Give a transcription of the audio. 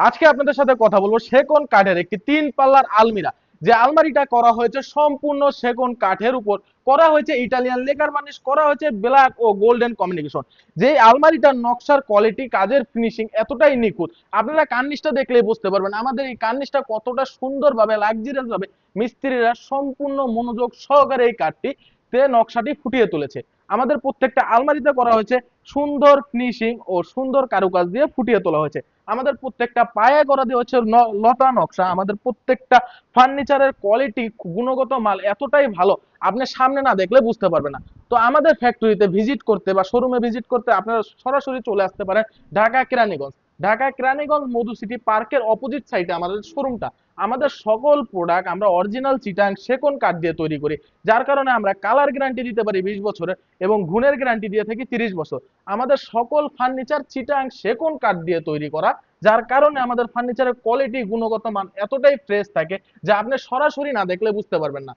আজকে আপনাদের সাথে কথা বলবো সেগুন কাঠের একটি 3 পাল্লার আলমিরা। যে আলমারিটা করা হয়েছে সম্পূর্ণ সেগুন কাঠের উপর, করা হয়েছে ইটালিয়ান লেকার বার্নিশ, করা হয়েছে ব্ল্যাক ও গোল্ডেন কম্বিনেশন। যে আলমারিটার নকশার কোয়ালিটি, কাজের ফিনিশিং এতটাই নিখুঁত, আপনারা কার্নিশটা দেখলেই বুঝতে পারবেন আমাদের এই কার্নিশটা কতটা সুন্দরভাবে লাক্সারিয়াস ভাবে মিস্ত্রিরা সম্পূর্ণ মনোযোগ সহকারে এই কাঠটি নকশাটি ফুটিয়ে তুলেছে। আমাদের প্রত্যেকটা আলমারিতে করা হয়েছে সুন্দর ফিনিশিং ও সুন্দর কারুকাজ দিয়ে ফুটিয়ে তোলা হয়েছে। আমাদের প্রত্যেকটা পায়ে করা দিয়ে হচ্ছে লতা নকশা। আমাদের প্রত্যেকটা ফার্নিচারের কোয়ালিটি, গুণগত মান এতটাই ভালো, আপনি সামনে না দেখলে বুঝতে পারবেন না। তো আমাদের ফ্যাক্টরিতে ভিজিট করতে বা শোরুমে ভিজিট করতে আপনারা সরাসরি চলে আসতে পারেন ঢাকা কেরানীগঞ্জ। ঢাকা কেরানীগঞ্জ মধু সিটি পার্কের অপোজিট সাইডে আমাদের শোরুমটা। আমাদের সকল প্রোডাক্ট আমরা অরিজিনাল চিটাং সেগুন কাঠ দিয়ে তৈরি করি, যার কারণে আমরা কালার গ্যারান্টি দিতে পারি 20 বছরের এবং গুণের গ্যারান্টি দিয়ে থাকি 30 বছর। আমাদের সকল ফার্নিচার চিটাং সেগুন কাঠ দিয়ে তৈরি করা, যার কারণে আমাদের ফার্নিচারের কোয়ালিটি, গুণগত মান এতটাই ফ্রেশ থাকে যা আপনি সরাসরি না দেখলে বুঝতে পারবেন না।